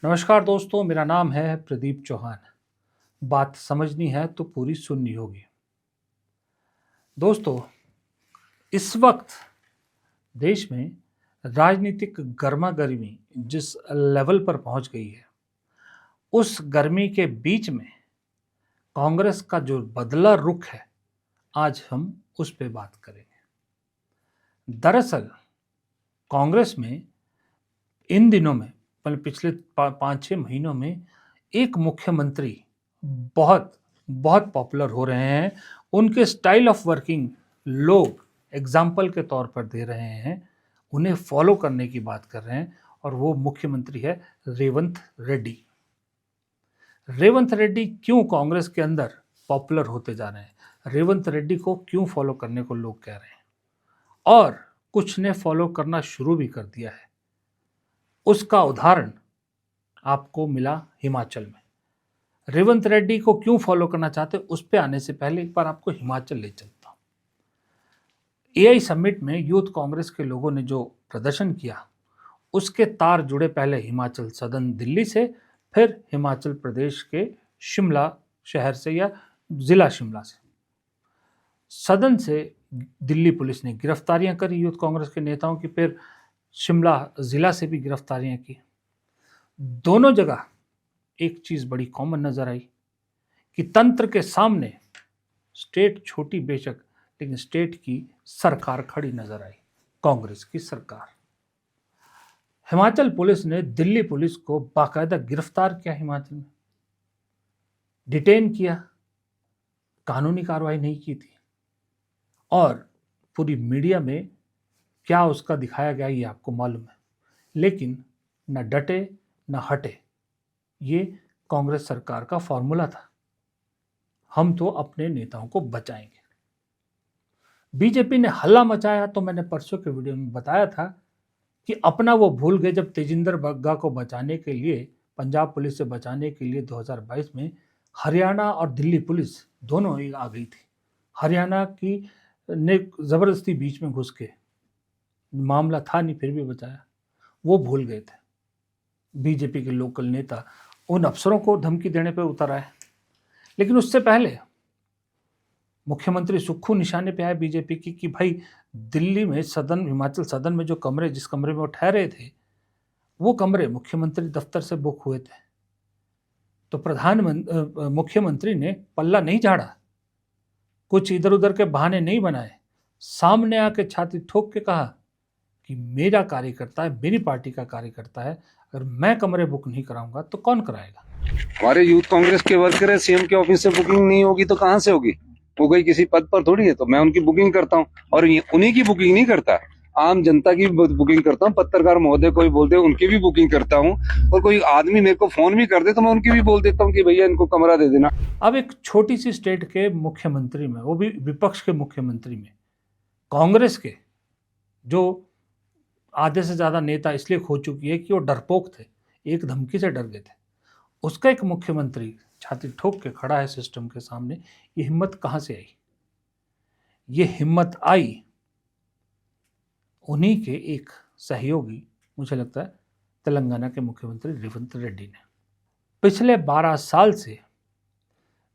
नमस्कार दोस्तों, मेरा नाम है प्रदीप चौहान। बात समझनी है तो पूरी सुननी होगी। दोस्तों, इस वक्त देश में राजनीतिक गर्मागर्मी जिस लेवल पर पहुंच गई है, उस गर्मी के बीच में कांग्रेस का जो बदला रुख है, आज हम उस पे बात करेंगे। दरअसल कांग्रेस में इन दिनों में पिछले 5-6 महीनों में एक मुख्यमंत्री बहुत बहुत पॉपुलर हो रहे हैं। उनके स्टाइल ऑफ वर्किंग लोग एग्जाम्पल के तौर पर दे रहे हैं, उन्हें फॉलो करने की बात कर रहे हैं, और वो मुख्यमंत्री है रेवंत रेड्डी। रेवंत रेड्डी क्यों कांग्रेस के अंदर पॉपुलर होते जा रहे हैं, रेवंत रेड्डी को क्यों फॉलो करने को लोग कह रहे हैं, और कुछ ने फॉलो करना शुरू भी कर दिया है, उसका उदाहरण आपको मिला हिमाचल में। रेवंत रेड्डी को क्यों फॉलो करना चाहते, उस पे आने से पहले एक बार आपको हिमाचल ले चलता हूं। एआई समिट में यूथ कांग्रेस के लोगों ने जो प्रदर्शन किया, उसके तार जुड़े पहले हिमाचल सदन दिल्ली से, फिर हिमाचल प्रदेश के शिमला शहर से या जिला शिमला से। सदन से दिल्ली पुलिस ने गिरफ्तारियां करी यूथ कांग्रेस के नेताओं की, फिर शिमला जिला से भी गिरफ्तारियां की। दोनों जगह एक चीज बड़ी कॉमन नजर आई कि तंत्र के सामने स्टेट छोटी बेशक, लेकिन स्टेट की सरकार खड़ी नजर आई, कांग्रेस की सरकार। हिमाचल पुलिस ने दिल्ली पुलिस को बाकायदा गिरफ्तार किया, हिमाचल में डिटेन किया, कानूनी कार्रवाई नहीं की थी, और पूरी मीडिया में क्या उसका दिखाया गया ये आपको मालूम है। लेकिन न डटे न हटे, ये कांग्रेस सरकार का फॉर्मूला था, हम तो अपने नेताओं को बचाएंगे। बीजेपी ने हल्ला मचाया, तो मैंने परसों के वीडियो में बताया था कि अपना वो भूल गए जब तेजिंदर बग्गा को बचाने के लिए, पंजाब पुलिस से बचाने के लिए 2022 में हरियाणा और दिल्ली पुलिस दोनों ही आ गई थी। हरियाणा की ने ज़बरदस्ती बीच में घुस के, मामला था नहीं फिर भी बचाया, वो भूल गए थे। बीजेपी के लोकल नेता उन अफसरों को धमकी देने पर उतर आए। लेकिन उससे पहले मुख्यमंत्री सुक्खू निशाने पे आए बीजेपी की कि भाई दिल्ली में सदन, हिमाचल सदन में जो कमरे, जिस कमरे में वो ठहरे थे, वो कमरे मुख्यमंत्री दफ्तर से बुक हुए थे। तो मुख्यमंत्री ने पल्ला नहीं झाड़ा, कुछ इधर उधर के बहाने नहीं बनाए, सामने आके छाती ठोक के कहा कि मेरा कार्यकर्ता है, मेरी पार्टी का कार्यकर्ता है, अगर मैं कमरे बुक नहीं कराऊंगा तो कौन कराएगा। हमारे यूथ कांग्रेस के वर्कर है, सीएम के ऑफिस से बुकिंग नहीं होगी तो कहां से होगी? वो कोई किसी पद पर थोड़ी है, तो मैं उनकी बुकिंग करता हूँ, और उन्हीं की बुकिंग नहीं करता, आम जनता की बुकिंग करता हूँ। पत्रकार महोदय कोई बोलते हैं उनकी भी बुकिंग करता हूँ, और कोई आदमी मेरे को फोन भी कर दे तो मैं उनकी भी बोल देता हूँ कि भैया इनको कमरा दे देना। अब एक छोटी सी स्टेट के मुख्यमंत्री में, वो भी विपक्ष के मुख्यमंत्री में, कांग्रेस के जो आधे से ज्यादा नेता इसलिए खो चुकी है कि वो डरपोक थे, एक धमकी से डर गए थे, उसका एक मुख्यमंत्री छाती ठोक के खड़ा है सिस्टम के सामने। ये हिम्मत कहां से आई? ये हिम्मत आई उन्हीं के एक सहयोगी, मुझे लगता है तेलंगाना के मुख्यमंत्री रेवंत रेड्डी ने। पिछले 12 साल से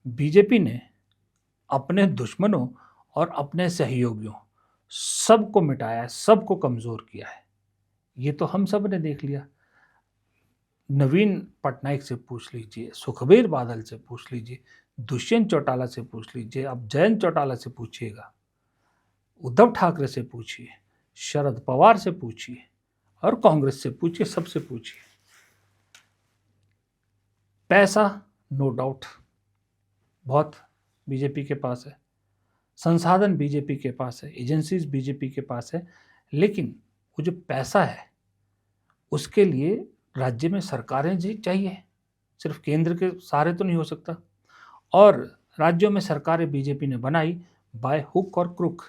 बीजेपी ने अपने दुश्मनों और अपने सहयोगियों सबको मिटाया है, सबको कमजोर किया है। ये तो हम सब ने देख लिया। नवीन पटनायक से पूछ लीजिए, सुखबीर बादल से पूछ लीजिए, दुष्यंत चौटाला से पूछ लीजिए, अब जयंत चौटाला से पूछिएगा, उद्धव ठाकरे से पूछिए, शरद पवार से पूछिए, और कांग्रेस से पूछिए, सबसे पूछिए। पैसा नो डाउट बहुत बीजेपी के पास है, संसाधन बीजेपी के पास है, एजेंसीज बीजेपी के पास है, लेकिन वो जो पैसा है उसके लिए राज्य में सरकारें जी चाहिए, सिर्फ केंद्र के सहारे तो नहीं हो सकता। और राज्यों में सरकारें बीजेपी ने बनाई बाय हुक और क्रुक,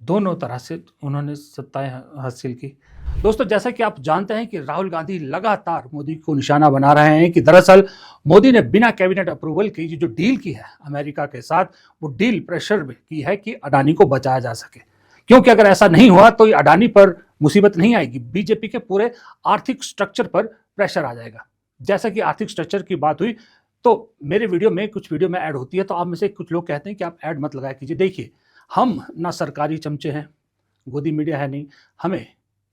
दोनों तरह से उन्होंने सत्ताएं हासिल की। दोस्तों, जैसा कि आप जानते हैं कि राहुल गांधी लगातार मोदी को निशाना बना रहे हैं कि दरअसल मोदी ने बिना कैबिनेट अप्रूवल की जो डील की है अमेरिका के साथ, वो डील प्रेशर में की है कि अडानी को बचाया जा सके, क्योंकि अगर ऐसा नहीं हुआ तो अडानी पर मुसीबत नहीं आएगी, बीजेपी के पूरे आर्थिक स्ट्रक्चर पर प्रेशर आ जाएगा। जैसा कि आर्थिक स्ट्रक्चर की बात हुई, तो मेरे वीडियो में कुछ वीडियो में ऐड होती है, तो आप में से कुछ लोग कहते हैं कि आप ऐड मत लगाया कीजिए। देखिए, हम ना सरकारी चमचे हैं, गोदी मीडिया है नहीं, हमें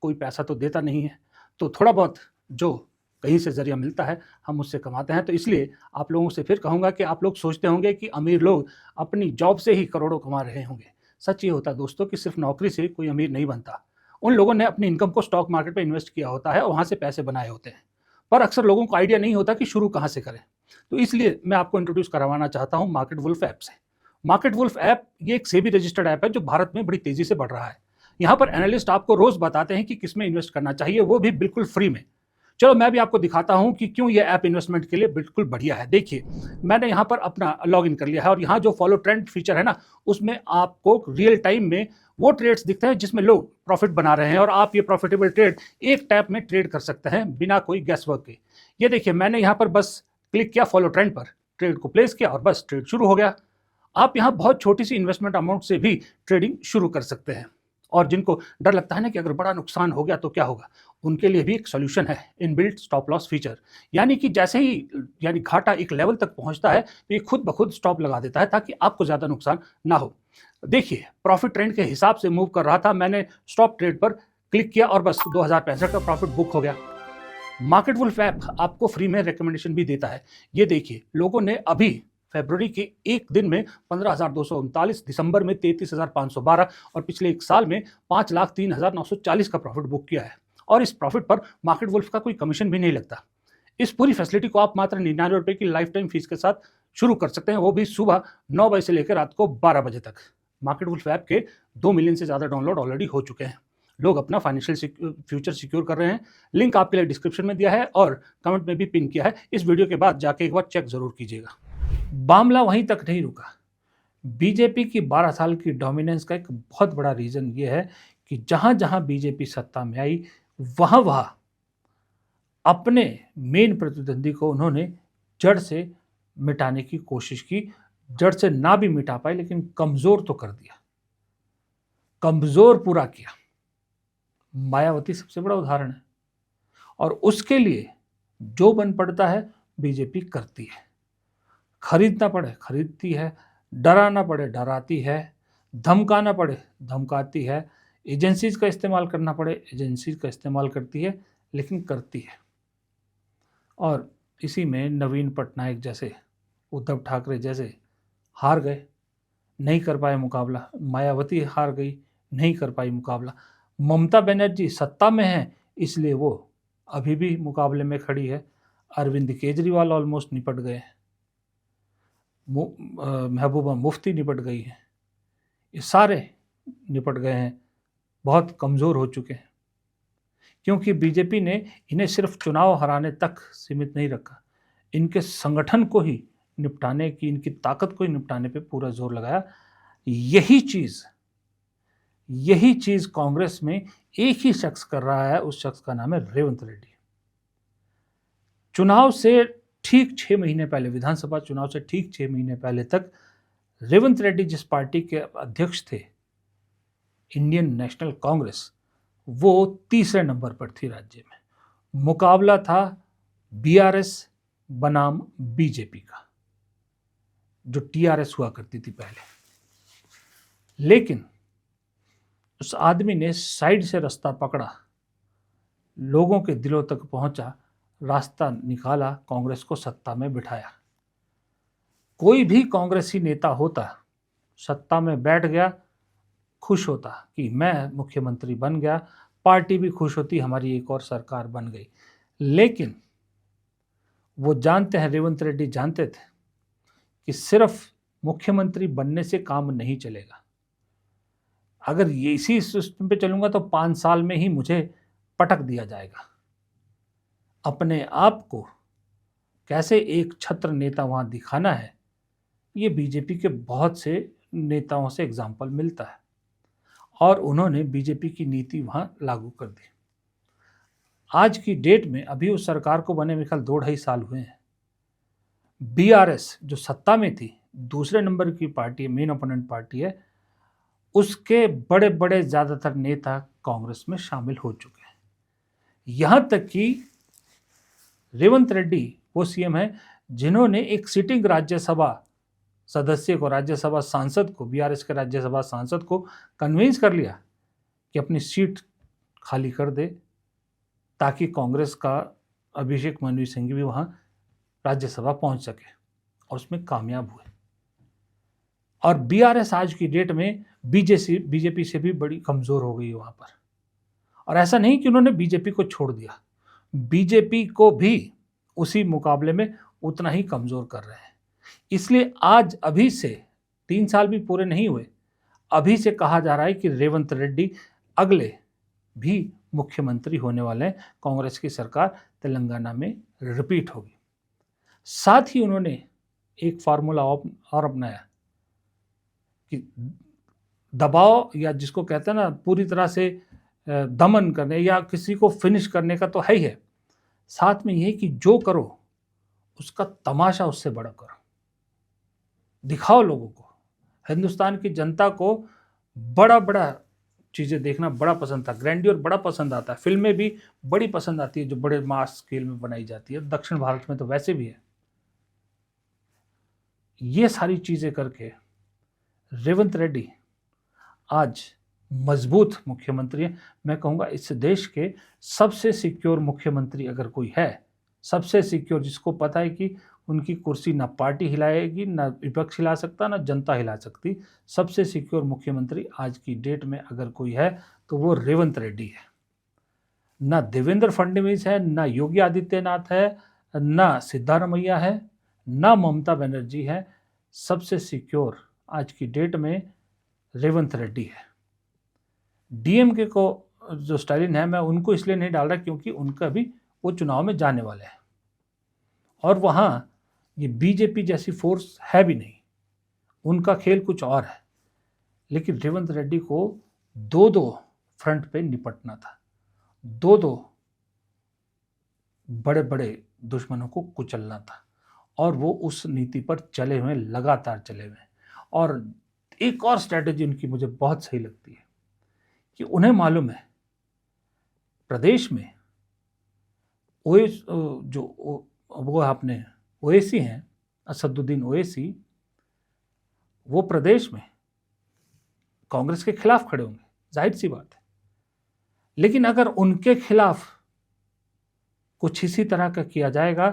कोई पैसा तो देता नहीं है, तो थोड़ा बहुत जो कहीं से जरिया मिलता है हम उससे कमाते हैं। तो इसलिए आप लोगों से फिर कहूँगा कि आप लोग सोचते होंगे कि अमीर लोग अपनी जॉब से ही करोड़ों कमा रहे होंगे। सच ये होता है दोस्तों कि सिर्फ नौकरी से कोई अमीर नहीं बनता। उन लोगों ने अपनी इनकम को स्टॉक मार्केट में इन्वेस्ट किया होता है और वहाँ से पैसे बनाए होते हैं, पर अक्सर लोगों को आइडिया नहीं होता कि शुरू कहाँ से करें। तो इसलिए मैं आपको इंट्रोड्यूस करवाना चाहता हूँ मार्केट वुल्फ ऐप से। मार्केट वुल्फ ऐप ये एक सेबी रजिस्टर्ड ऐप है जो भारत में बड़ी तेजी से बढ़ रहा है। यहाँ पर एनालिस्ट आपको रोज बताते हैं कि किसमें इन्वेस्ट करना चाहिए, वो भी बिल्कुल फ्री में। चलो मैं भी आपको दिखाता हूं कि क्यों ये ऐप इन्वेस्टमेंट के लिए बिल्कुल बढ़िया है। देखिए, मैंने यहाँ पर अपना लॉग इन कर लिया है और यहाँ जो फॉलो ट्रेंड फीचर है ना, उसमें आपको रियल टाइम में वो ट्रेड्स दिखते हैं जिसमें लोग प्रॉफिट बना रहे हैं और आप ये प्रॉफिटेबल ट्रेड एक टैप में ट्रेड कर सकते हैं बिना कोई गैस वर्क के। ये देखिए, मैंने यहाँ पर बस क्लिक किया फॉलो ट्रेंड पर, ट्रेड को प्लेस किया और बस ट्रेड शुरू हो गया। आप यहाँ बहुत छोटी सी इन्वेस्टमेंट अमाउंट से भी ट्रेडिंग शुरू कर सकते हैं। और जिनको डर लगता है ना कि अगर बड़ा नुकसान हो गया तो क्या होगा, उनके लिए भी एक सॉल्यूशन है, इनबिल्ट स्टॉप लॉस फीचर। यानी कि जैसे ही घाटा एक लेवल तक पहुंचता है तो ये खुद ब खुद स्टॉप लगा देता है ताकि आपको ज़्यादा नुकसान ना हो। देखिए, प्रॉफिट ट्रेंड के हिसाब से मूव कर रहा था, मैंने स्टॉप ट्रेड पर क्लिक किया और बस 2065 का प्रॉफिट बुक हो गया। मार्केट वुल्फ ऐप आपको फ्री में रिकमेंडेशन भी देता है। ये देखिए, लोगों ने अभी फरवरी के एक दिन में 15,239, दिसंबर में 33,512 और पिछले एक साल में 5,03,940 का प्रॉफिट बुक किया है। और इस प्रॉफिट पर मार्केट वुल्फ का कोई कमीशन भी नहीं लगता। इस पूरी फैसिलिटी को आप मात्र 99 रुपये की लाइफ टाइम फीस के साथ शुरू कर सकते हैं, वो भी सुबह 9 बजे से लेकर रात को 12 बजे तक। मार्केट वुल्फ ऐप के 2 मिलियन से ज़्यादा डाउनलोड ऑलरेडी हो चुके हैं। लोग अपना फाइनेंशियल फ्यूचर सिक्योर कर रहे हैं। लिंक आपके लिए डिस्क्रिप्शन में दिया है और कमेंट में भी पिन किया है। इस वीडियो के बाद जाके एक बार चेक जरूर कीजिएगा। मामला वहीं तक नहीं रुका। बीजेपी की 12 साल की डोमिनेंस का एक बहुत बड़ा रीजन ये है कि जहां जहां बीजेपी सत्ता में आई वहां वहां अपने मेन प्रतिद्वंदी को उन्होंने जड़ से मिटाने की कोशिश की। जड़ से ना भी मिटा पाए लेकिन कमजोर तो कर दिया, कमजोर पूरा किया। मायावती सबसे बड़ा उदाहरण है और उसके लिए जो बन पड़ता है बीजेपी करती है। खरीदना पड़े खरीदती है, डराना पड़े डराती है, धमकाना पड़े धमकाती है, एजेंसीज का इस्तेमाल करना पड़े एजेंसीज का इस्तेमाल करती है, लेकिन करती है। और इसी में नवीन पटनायक जैसे, उद्धव ठाकरे जैसे हार गए, नहीं कर पाए मुकाबला। मायावती हार गई, नहीं कर पाई मुकाबला। ममता बनर्जी सत्ता में है इसलिए वो अभी भी मुकाबले में खड़ी है। अरविंद केजरीवाल ऑलमोस्ट निपट गए हैं, महबूबा मुफ्ती निपट गई है, ये सारे निपट गए हैं, बहुत कमज़ोर हो चुके हैं। क्योंकि बीजेपी ने इन्हें सिर्फ चुनाव हराने तक सीमित नहीं रखा, इनके संगठन को ही निपटाने की, इनकी ताकत को ही निपटाने पे पूरा जोर लगाया। यही चीज़ कांग्रेस में एक ही शख्स कर रहा है, उस शख्स का नाम है रेवंत रेड्डी। चुनाव से ठीक 6 महीने पहले, विधानसभा चुनाव से ठीक 6 महीने पहले तक रेवंत रेड्डी जिस पार्टी के अध्यक्ष थे, इंडियन नेशनल कांग्रेस, वो तीसरे नंबर पर थी राज्य में। मुकाबला था बीआरएस बनाम बीजेपी का, जो टीआरएस हुआ करती थी पहले। लेकिन उस आदमी ने साइड से रास्ता पकड़ा, लोगों के दिलों तक पहुंचा, रास्ता निकाला, कांग्रेस को सत्ता में बिठाया। कोई भी कांग्रेसी नेता होता, सत्ता में बैठ गया, खुश होता कि मैं मुख्यमंत्री बन गया, पार्टी भी खुश होती हमारी एक और सरकार बन गई। लेकिन वो जानते हैं, रेवंत रेड्डी जानते थे कि सिर्फ मुख्यमंत्री बनने से काम नहीं चलेगा। अगर ये इसी सिस्टम पे चलूंगा तो 5 साल में ही मुझे पटक दिया जाएगा। अपने आप को कैसे एक छत्र नेता वहाँ दिखाना है, ये बीजेपी के बहुत से नेताओं से एग्जाम्पल मिलता है और उन्होंने बीजेपी की नीति वहाँ लागू कर दी। आज की डेट में अभी उस सरकार को बने मेरे ख्याल 2-2.5 साल हुए हैं। बीआरएस जो सत्ता में थी, दूसरे नंबर की पार्टी है, मेन ओपोनेंट पार्टी है, उसके बड़े बड़े ज़्यादातर नेता कांग्रेस में शामिल हो चुके हैं। यहाँ तक कि रेवंत रेड्डी वो सीएम है जिन्होंने एक सिटिंग राज्यसभा सदस्य को, राज्यसभा सांसद को, बीआरएस के राज्यसभा सांसद को कन्विंस कर लिया कि अपनी सीट खाली कर दे ताकि कांग्रेस का अभिषेक मनु सिंह भी वहां राज्यसभा पहुंच सके, और उसमें कामयाब हुए। और बीआरएस आज की डेट में बीजेपी से भी बड़ी कमजोर हो गई है वहां पर। और ऐसा नहीं कि उन्होंने बीजेपी को छोड़ दिया, बीजेपी को भी उसी मुकाबले में उतना ही कमजोर कर रहे हैं। इसलिए आज अभी से 3 साल भी पूरे नहीं हुए, अभी से कहा जा रहा है कि रेवंत रेड्डी अगले भी मुख्यमंत्री होने वाले हैं। कांग्रेस की सरकार तेलंगाना में रिपीट होगी। साथ ही उन्होंने एक फार्मूला और अपनाया कि दबाव, या जिसको कहते हैं ना पूरी तरह से दमन करने या किसी को फिनिश करने का तो है ही है, साथ में यह कि जो करो उसका तमाशा उससे बड़ा करो, दिखाओ लोगों को। हिंदुस्तान की जनता को बड़ा बड़ा चीज़ें देखना बड़ा पसंद था, ग्रैंडियर बड़ा पसंद आता है, फिल्में भी बड़ी पसंद आती है जो बड़े मास स्केल में बनाई जाती है, दक्षिण भारत में तो वैसे भी है। ये सारी चीज़ें करके रेवंत रेड्डी आज मजबूत मुख्यमंत्री है। मैं कहूँगा इस देश के सबसे सिक्योर मुख्यमंत्री अगर कोई है, सबसे सिक्योर, जिसको पता है कि उनकी कुर्सी ना पार्टी हिलाएगी, ना विपक्ष हिला सकता, ना जनता हिला सकती, सबसे सिक्योर मुख्यमंत्री आज की डेट में अगर कोई है तो वो रेवंत रेड्डी है। ना देवेंद्र फडणवीस है, ना योगी आदित्यनाथ है, ना सिद्धारमैया है, ना ममता बनर्जी है। सबसे सिक्योर आज की डेट में रेवंत रेड्डी है। डीएमके को जो स्टालिन है, मैं उनको इसलिए नहीं डाल रहा क्योंकि उनका भी वो चुनाव में जाने वाले हैं, और वहाँ ये बीजेपी जैसी फोर्स है भी नहीं, उनका खेल कुछ और है। लेकिन रेवंत रेड्डी को 2-2 फ्रंट पे निपटना था, 2-2 बड़े बड़े दुश्मनों को कुचलना था, और वो उस नीति पर चले हुए, लगातार चले हुए। और एक और स्ट्रैटेजी उनकी मुझे बहुत सही लगती है कि उन्हें मालूम है प्रदेश में वो आपने ओवैसी हैं, असदुद्दीन ओवैसी, वो प्रदेश में कांग्रेस के खिलाफ खड़े होंगे, जाहिर सी बात है। लेकिन अगर उनके खिलाफ कुछ इसी तरह का किया जाएगा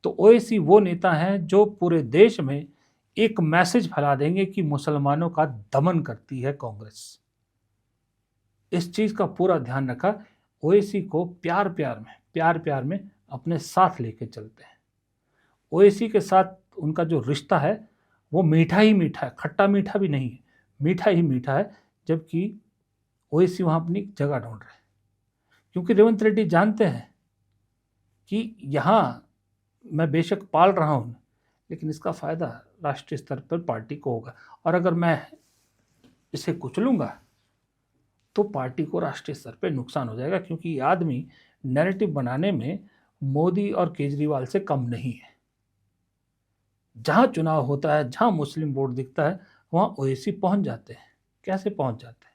तो ओवैसी वो नेता हैं जो पूरे देश में एक मैसेज फैला देंगे कि मुसलमानों का दमन करती है कांग्रेस। इस चीज का पूरा ध्यान रखा। ओवैसी को प्यार प्यार में अपने साथ लेके चलते हैं। ओवैसी के साथ उनका जो रिश्ता है वो मीठा ही मीठा है, खट्टा मीठा भी नहीं है, मीठा ही मीठा है। जबकि ओवैसी वहाँ अपनी जगह ढूंढ रहे हैं, क्योंकि रेवंत रेड्डी जानते हैं कि यहाँ मैं बेशक पाल रहा हूँ, लेकिन इसका फ़ायदा राष्ट्रीय स्तर पर पार्टी को होगा, और अगर मैं इसे कुचलूँगा तो पार्टी को राष्ट्रीय स्तर पर नुकसान हो जाएगा, क्योंकि ये आदमी नैरेटिव बनाने में मोदी और केजरीवाल से कम नहीं है। जहाँ चुनाव होता है, जहाँ मुस्लिम वोट दिखता है, वहाँ ओवैसी पहुँच जाते हैं। कैसे पहुँच जाते हैं?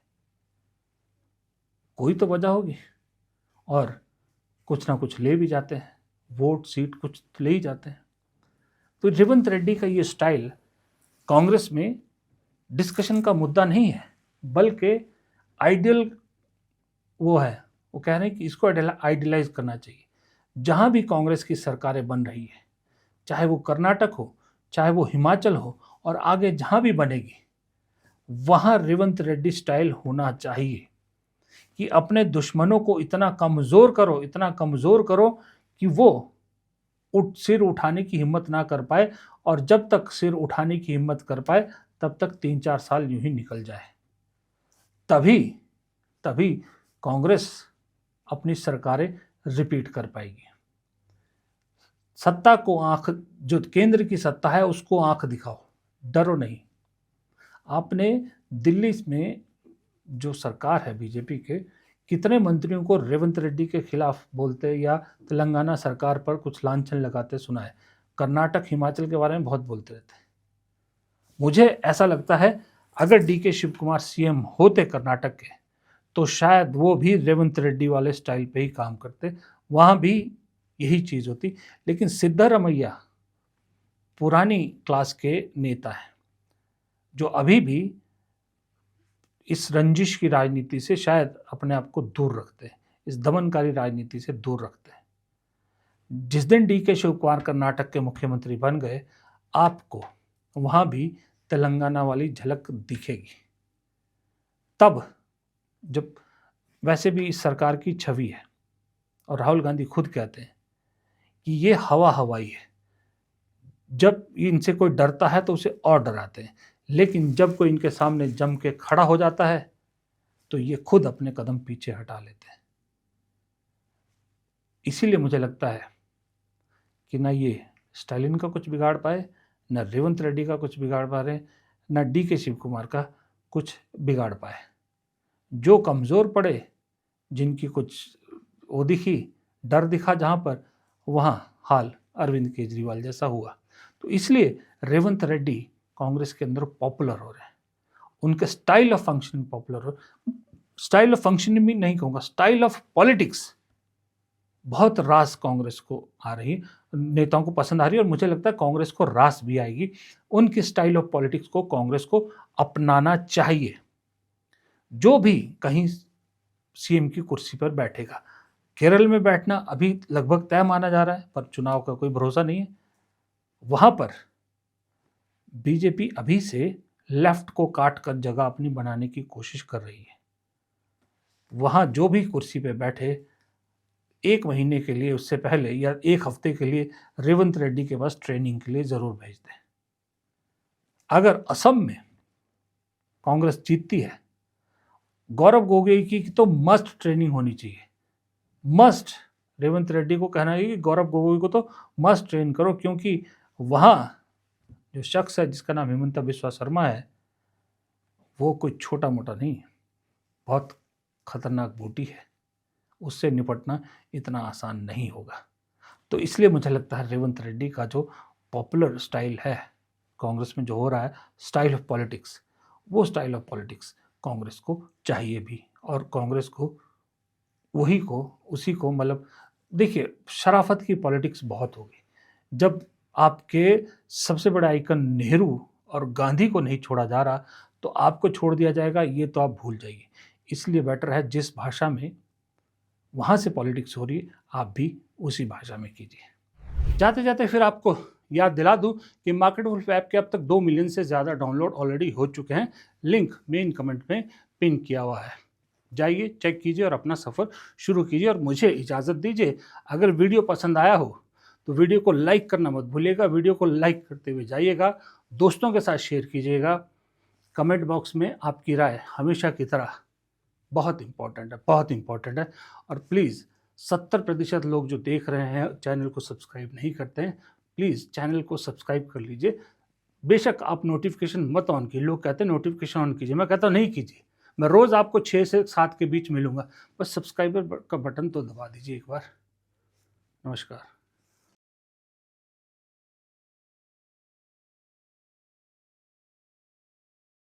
कोई तो वजह होगी, और कुछ ना कुछ ले भी जाते हैं, वोट सीट कुछ ले ही जाते हैं। तो रेवंत रेड्डी का ये स्टाइल कांग्रेस में डिस्कशन का मुद्दा नहीं है, बल्कि आइडियल वो है। वो कह रहे हैं कि इसको आइडियलाइज करना चाहिए। जहाँ भी कांग्रेस की सरकारें बन रही है, चाहे वो कर्नाटक हो, चाहे वो हिमाचल हो, और आगे जहाँ भी बनेगी, वहाँ रेवंत रेड्डी स्टाइल होना चाहिए कि अपने दुश्मनों को इतना कमज़ोर करो कि वो सिर उठाने की हिम्मत ना कर पाए, और जब तक सिर उठाने की हिम्मत कर पाए तब तक 3-4 साल यूं ही निकल जाए। तभी कांग्रेस अपनी सरकारें रिपीट कर पाएगी। सत्ता को आंख, जो केंद्र की सत्ता है उसको आंख दिखाओ, डरो नहीं। आपने दिल्ली में जो सरकार है बीजेपी के, कितने मंत्रियों को रेवंत रेड्डी के खिलाफ बोलते या तेलंगाना सरकार पर कुछ लांछन लगाते सुना है। कर्नाटक, हिमाचल के बारे में बहुत बोलते रहते हैं। मुझे ऐसा लगता है अगर डीके शिव कुमार सीएम होते कर्नाटक के, तो शायद वो भी रेवंत रेड्डी वाले स्टाइल पे ही काम करते। वहाँ भी यही चीज़ होती। लेकिन सिद्धारमैया पुरानी क्लास के नेता हैं जो अभी भी इस रंजिश की राजनीति से शायद अपने आप को दूर रखते हैं, इस दमनकारी राजनीति से दूर रखते हैं। जिस दिन डी के शिव कुमार कर्नाटक के मुख्यमंत्री बन गए, आपको वहां भी तेलंगाना वाली झलक दिखेगी। तब जब वैसे भी इस सरकार की छवि है और राहुल गांधी खुद कहते हैं कि ये हवा हवाई है, जब इनसे कोई डरता है तो उसे और डराते हैं, लेकिन जब कोई इनके सामने जम के खड़ा हो जाता है तो ये खुद अपने कदम पीछे हटा लेते हैं। इसीलिए मुझे लगता है कि ना ये स्टालिन का कुछ बिगाड़ पाए, ना रेवंत रेड्डी का कुछ बिगाड़ पा रहे, ना डी के शिव कुमार का कुछ बिगाड़ पाए। जो कमज़ोर पड़े, जिनकी कुछ वो दिखी, डर दिखा जहाँ पर, वहाँ हाल अरविंद केजरीवाल जैसा हुआ। तो इसलिए रेवंत रेड्डी कांग्रेस के अंदर पॉपुलर हो रहे हैं, उनके स्टाइल ऑफ फंक्शनिंग पॉपुलर हो, स्टाइल ऑफ फंक्शनिंग भी नहीं कहूँगा, स्टाइल ऑफ पॉलिटिक्स बहुत रास कांग्रेस को आ रही, नेताओं को पसंद आ रही है, और मुझे लगता है कांग्रेस को रास भी आएगी। उनकी स्टाइल ऑफ पॉलिटिक्स को कांग्रेस को अपनाना चाहिए। जो भी कहीं सीएम की कुर्सी पर बैठेगा, केरल में बैठना अभी लगभग तय माना जा रहा है, पर चुनाव का कोई भरोसा नहीं है। वहां पर बीजेपी अभी से लेफ्ट को काट कर जगह अपनी बनाने की कोशिश कर रही है। वहां जो भी कुर्सी पे बैठे, 1 महीने के लिए, उससे पहले या 1 हफ्ते के लिए रेवंत रेड्डी के पास ट्रेनिंग के लिए जरूर भेज दें। अगर असम में कांग्रेस जीतती है, गौरव गोगोई की तो मस्ट ट्रेनिंग होनी चाहिए, मस्ट। रेवंत रेड्डी को कहना है कि गौरव गोगोई को तो मस्ट ट्रेन करो, क्योंकि वहां जो शख्स है जिसका नाम हिमंता बिस्वा शर्मा है, वो कोई छोटा मोटा नहीं है, बहुत खतरनाक बूटी है, उससे निपटना इतना आसान नहीं होगा। तो इसलिए मुझे लगता है रेवंत रेड्डी का जो पॉपुलर स्टाइल है कांग्रेस में, जो हो रहा है स्टाइल ऑफ पॉलिटिक्स, वो स्टाइल ऑफ पॉलिटिक्स कांग्रेस को चाहिए भी, और कांग्रेस को उसी को मतलब, देखिए शराफत की पॉलिटिक्स बहुत होगी। जब आपके सबसे बड़ा आइकन नेहरू और गांधी को नहीं छोड़ा जा रहा, तो आपको छोड़ दिया जाएगा, ये तो आप भूल जाइए। इसलिए बेटर है जिस भाषा में वहाँ से पॉलिटिक्स हो रही है, आप भी उसी भाषा में कीजिए। जाते जाते फिर आपको याद दिला दूं कि मार्केट वुल्फ ऐप के अब तक 2 मिलियन से ज़्यादा डाउनलोड ऑलरेडी हो चुके हैं। लिंक मेन कमेंट में पिन किया हुआ है, जाइए चेक कीजिए और अपना सफ़र शुरू कीजिए। और मुझे इजाज़त दीजिए, अगर वीडियो पसंद आया हो तो वीडियो को लाइक करना मत भूलिएगा। वीडियो को लाइक करते हुए जाइएगा, दोस्तों के साथ शेयर कीजिएगा। कमेंट बॉक्स में आपकी राय हमेशा की तरह बहुत इम्पॉर्टेंट है, बहुत इम्पॉर्टेंट है। और प्लीज़ 70% लोग जो देख रहे हैं चैनल को सब्सक्राइब नहीं करते हैं, प्लीज़ चैनल को सब्सक्राइब कर लीजिए। बेशक आप नोटिफिकेशन मत ऑन कीजिए, लोग कहते हैं नोटिफिकेशन ऑन कीजिए, मैं कहता हूँ नहीं कीजिए। मैं रोज़ आपको 6 से 7 के बीच मिलूंगा, बस सब्सक्राइबर का बटन तो दबा दीजिए एक बार। नमस्कार।